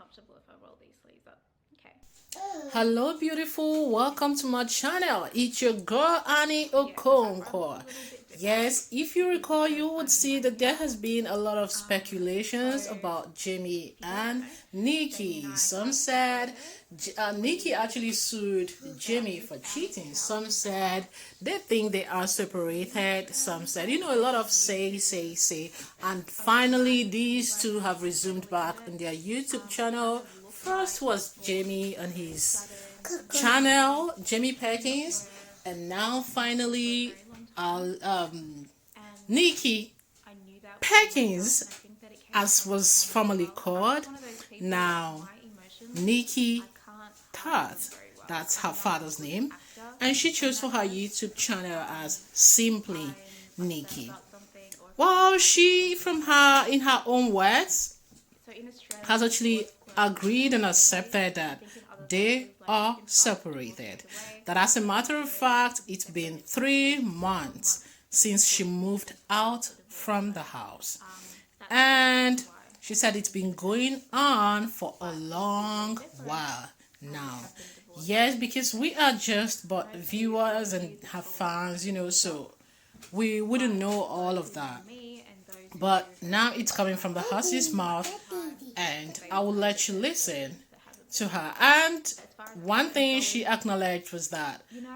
comfortable if I roll these sleeves up. Okay. Hello, beautiful. Welcome to my channel. It's your girl Annie So yeah, the background looks a Okonkwo. little bit different. Yes, if you It is recall, the you first would time in see my that new there house. has been a lot of speculations So about Jamie if you don't and know, Jamie Nikki. and I Some have said separated. Nikki We actually sued Jamie for moved out of the cheating. house Some said they think they are separated. Some said, a lot of say. And finally, these two have resumed back on their YouTube channel. First was Jamie on his channel, Jamie Perkins, and now finally, very long uh, time, um, and Nikki I knew that within myself, Perkins, and I think that it came as across on was camera as formerly well. Like, I'm called. just one of those people, like, Now, my emotions, I Nikki can't hide them THOT, very well. that's her I'm not a father's good name, actor and she in chose for that her sense. YouTube channel as If simply I'm upset Nikki. about something, or if I'm not Well, happy with she, something from that her, in usually her own doesn't happen. words, So in Australia, has the actually divorce clearance is agreed and 30 days. accepted I that think in other they countries, like you are can file for divorce separated. straight away. That, as a In matter of Australia, fact, you it's can get been it 3 12 months months since she before you can moved even file out for divorce. from So the house. that's the And reason why. she said it's been going on for a But it's long very different while how we now. have been divorced. Yes, because we are just And but I tell you, for viewers all of and you that have follow fans, THOT, so we wouldn't but know for all those of who know that. me and those who But now have it's coming had from the horse's mouth, and I will let you listen to her. And as far as I'm one thing she concerned, acknowledged was that you know,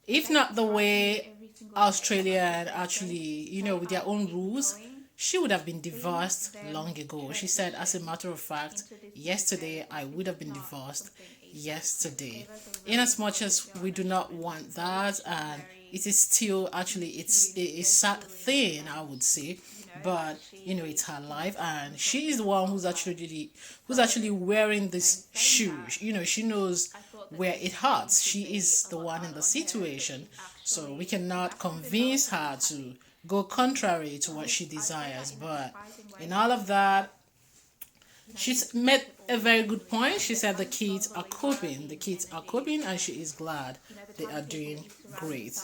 if they not the trust me way every single day. Australia Like actually, they with their are own keep rules, going. she would have been Seeing divorced them long ago. She said, as a transition matter of fact, into this new yesterday phase I would have is been not divorced something easy. yesterday. It was a In really as much as difficult we do decision not and want that, and very it is still actually a sad thing, I would say. But it's her life, and she is the one who's actually wearing this shoe. She knows where it hurts. She is the one in the situation, so we cannot convince her to go contrary to what she desires. But in all of that, she's made a very good point. She said the kids are coping. The kids are coping, and she is glad they are doing great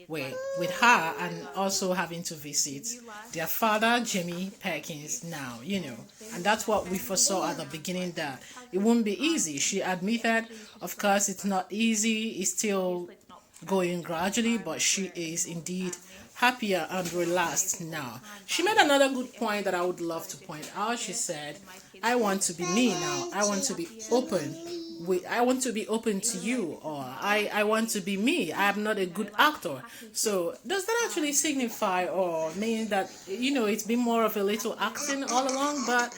with her, and also having to visit their father, Jamie Perkins, now, And that's what we foresaw at the beginning, that it wouldn't be easy. She admitted, of course, it's not easy. It's still going gradually, but she is indeed happier and relaxed now. She made another good point that I would love to point out. She said, I want to be me now. I want to be open. I want to be open to you, or I want to be me. I am not a good actor. So does that actually signify or mean that it's been more of a little acting all along? But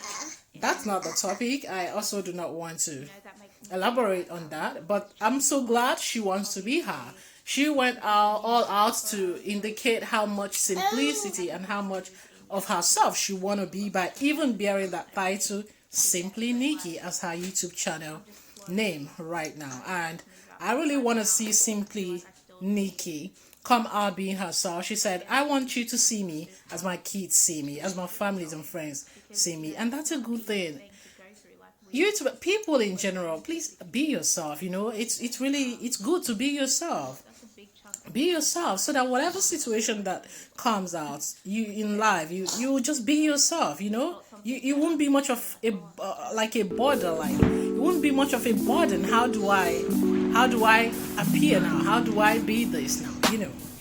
that's not the topic. I also do not want to elaborate on that, but I'm so glad she wants to be her. She went all out to indicate how much simplicity and how much of herself she want to be by even bearing that title, Simply Nikki, as her YouTube channel name right now. And I really want to see Simply Nikki come out being herself. She said, I want you to see me as my kids see me, as my families and friends see me. And that's a good thing. People in general, please be yourself. It's good to be yourself. Be yourself, so that whatever situation that comes out you in life, you will just be yourself. You won't be much of a like a border, like it won't be much of a burden. How do I appear now? How do I be this now?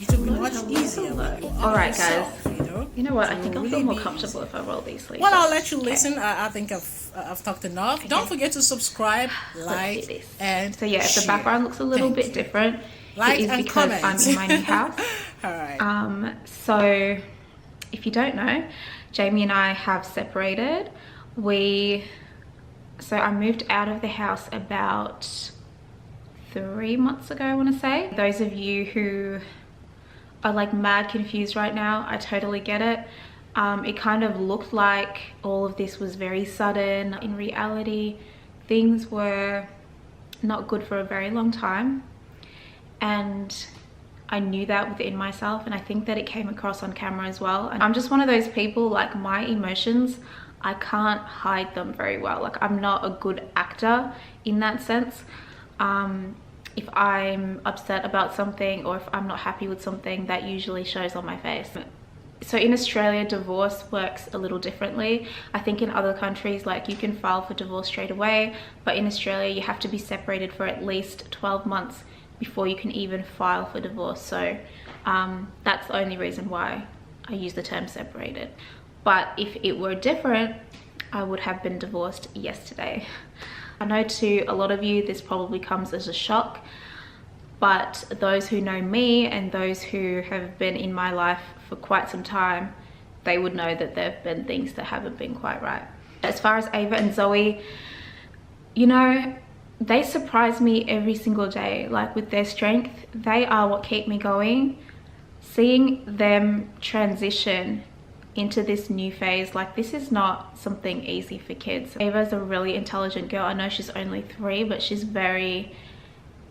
It will be much easier when you All are right, yourself, guys. You know what? It I think will I'll feel really more be comfortable easy. if I roll these sleeves Well, up. I'll let you Okay. listen. I think I've talked enough. Don't forget to subscribe, Let's like, do this. and So yeah, if the share. background looks a little Thank bit you. different, Like it is and because comment. I'm in my new house. All right. So if you don't know, Jamie and I have separated. So I moved out of the house about 3 months ago, I want to say. Those of you who are like mad confused right now, I totally get it. It kind of looked like all of this was very sudden. In reality, things were not good for a very long time, and I knew that within myself, and I think that it came across on camera as well. And I'm just one of those people, like, my emotions, I can't hide them very well. Like, I'm not a good actor in that sense. If I'm upset about something, or if I'm not happy with something, that usually shows on my face. So in Australia, divorce works a little differently. I think in other countries, like, you can file for divorce straight away, but in Australia you have to be separated for at least 12 months before you can even file for divorce. So that's the only reason why I use the term separated. But if it were different, I would have been divorced yesterday. I know to a lot of you this probably comes as a shock, but those who know me and those who have been in my life for quite some time, they would know that there have been things that haven't been quite right. As far as Ava and Zoe, you know, they surprise me every single day, like, with their strength. They are what keep me going. Seeing them transition into this new phase, like, this is not something easy for kids. Ava's a really intelligent girl. I know she's only 3, but she's very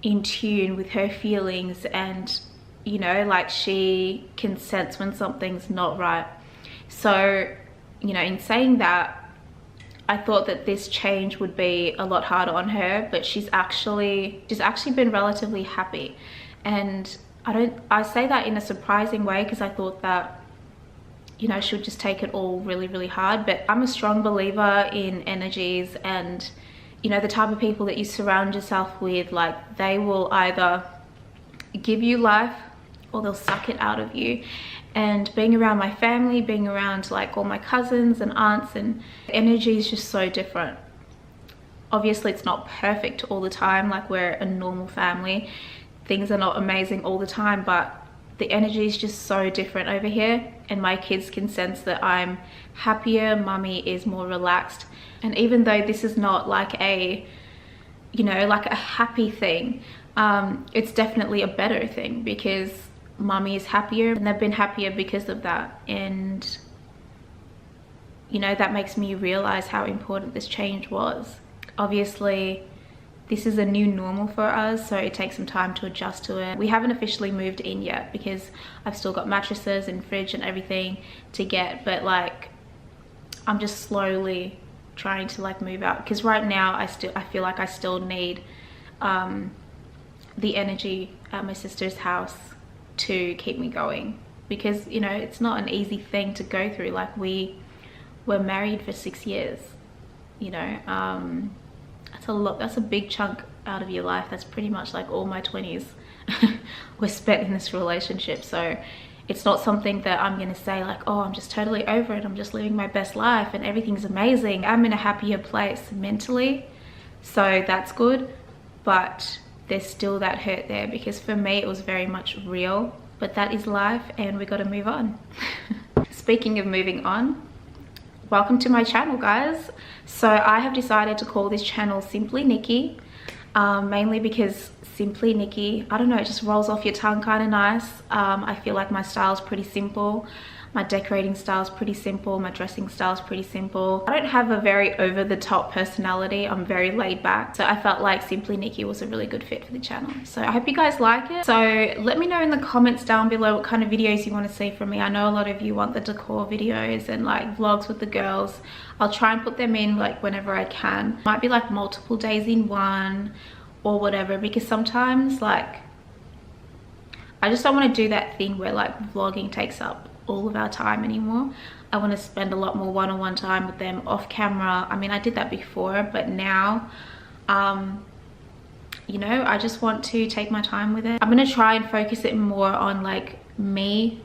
in tune with her feelings, and, you know, like, she can sense when something's not right. So, you know, in saying that, I thought that this change would be a lot harder on her, but she's actually been relatively happy. And I say that in a surprising way, because I thought that, you know, she would just take it all really, really hard. But I'm a strong believer in energies, and, you know, the type of people that you surround yourself with, like, they will either give you life or they'll suck it out of you. And being around my family, being around, like, all my cousins and aunts, and energy is just so different. Obviously it's not perfect all the time, like, we're a normal family, things are not amazing all the time, but the energy is just so different over here, and my kids can sense that I'm happier, mummy is more relaxed. And even though this is not like a, you know, like a happy thing, it's definitely a better thing, because mummy is happier and they've been happier because of that. And, you know, that makes me realize how important this change was. Obviously this is a new normal for us, so it takes some time to adjust to it. We haven't officially moved in yet because I've still got mattresses and fridge and everything to get, but, like, I'm just slowly trying to, like, move out, because right now I feel like I still need the energy at my sister's house to keep me going, because, you know, it's not an easy thing to go through. Like, we were married for 6 years, you know. That's a lot. That's a big chunk out of your life. That's pretty much like all my 20s were spent in this relationship. So it's not something that I'm gonna say like, oh, I'm just totally over it, I'm just living my best life and everything's amazing. I'm in a happier place mentally, so that's good, but there's still that hurt there, because for me it was very much real. But that is life and we got to move on. Speaking of moving on, welcome to my channel, guys. So I have decided to call this channel Simply Nikki, mainly because Simply Nikki, I don't know, it just rolls off your tongue kind of nice. I feel like my style is pretty simple. My decorating style is pretty simple. My dressing style is pretty simple. I don't have a very over-the-top personality. I'm very laid back. So I felt like Simply Nikki was a really good fit for the channel. So I hope you guys like it. So let me know in the comments down below what kind of videos you want to see from me. I know a lot of you want the decor videos and like vlogs with the girls. I'll try and put them in like whenever I can. Might be like multiple days in one or whatever, because sometimes like I just don't want to do that thing where like vlogging takes up all of our time anymore. I want to spend a lot more one-on-one time with them off camera. I mean, I did that before, but now you know, I just want to take my time with it. I'm gonna try and focus it more on like me,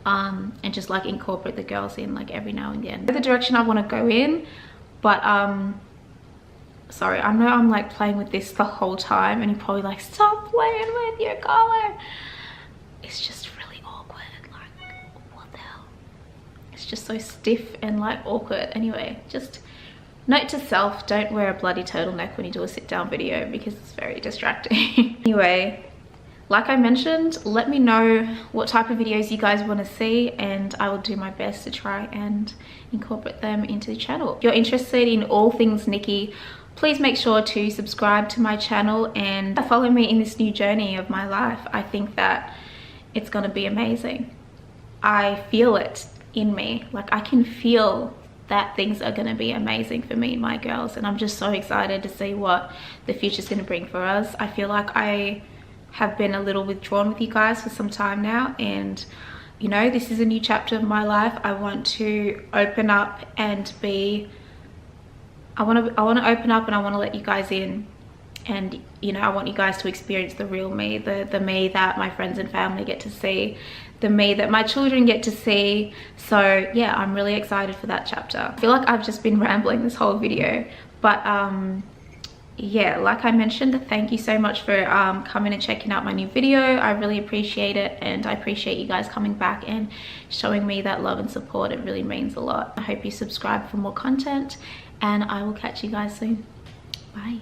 and just like incorporate the girls in like every now and again. The direction I want to go in, but sorry, I know I'm like playing with this the whole time and you're probably like, stop playing with your color. It's just really awkward, like what the hell, it's just so stiff and like awkward. Anyway, just note to self, don't wear a bloody turtleneck when you do a sit down video because it's very distracting. Anyway, like I mentioned, let me know what type of videos you guys want to see and I will do my best to try and incorporate them into the channel. If you're interested in all things Nikki, please make sure to subscribe to my channel and follow me in this new journey of my life. I think that it's gonna be amazing. I feel it in me. Like I can feel that things are gonna be amazing for me and my girls, and I'm just so excited to see what the future's gonna bring for us. I feel like I have been a little withdrawn with you guys for some time now, and you know, this is a new chapter of my life. I want to open up and be, I want to open up, and I want to let you guys in. And you know, I want you guys to experience the real me, the me that my friends and family get to see, the me that my children get to see. So yeah, I'm really excited for that chapter. I feel like I've just been rambling this whole video, but yeah, like I mentioned, thank you so much for coming and checking out my new video. I really appreciate it, and I appreciate you guys coming back and showing me that love and support. It really means a lot. I hope you subscribe for more content, and I will catch you guys soon. Bye.